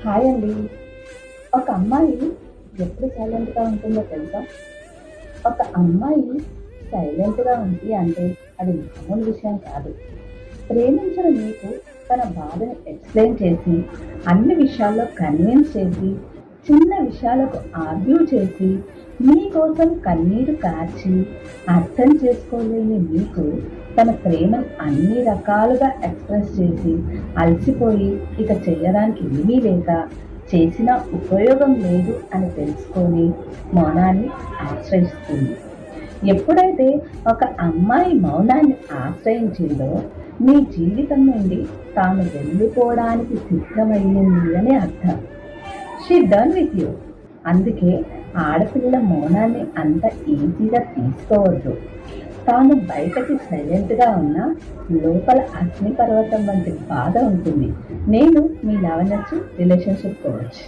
Hi అండి. ఒక అమ్మాయి ఎప్పుడు సైలెంట్‌గా ఉంటుందో తెలుసా? ఒక అమ్మాయి సైలెంట్‌గా ఉంది అంటే అది మామూలు విషయం కాదు. ప్రేమించిన మీకు తన బాధని ఎక్స్‌ప్లెయిన్ చేసి, అన్ని విషయాల్లో కన్విన్స్ చేసి, చిన్న విషయాలకు ఆర్గ్యూ చేసి, మీకోసం కన్నీరు కార్చి, అర్థం చేసుకోలేని మీకు తన ప్రేమను అన్ని రకాలుగా ఎక్స్‌ప్రెస్ చేసి, అలసిపోయి ఇక చెయ్యడానికి ఏమీ లేక, చేసినా ఉపయోగం లేదు అని తెలుసుకొని మౌనాన్ని ఆశ్రయిస్తుంది. ఎప్పుడైతే ఒక అమ్మాయి మౌనాన్ని ఆశ్రయించిందో మీ జీవితం నుండి తాను వెళ్ళిపోవడానికి సిద్ధమయ్యింది అని అర్థం. She done with you. అందుకే ఆడపిల్ల మౌనాన్ని అంత ఈజీగా తీసుకోవద్దు. తాను బయటకి సైలెంట్గా ఉన్నా లోపల అగ్నిపర్వతం వంటి బాధ ఉంటుంది. నేను మీ లావణ్య రిలేషన్షిప్ కోచ్.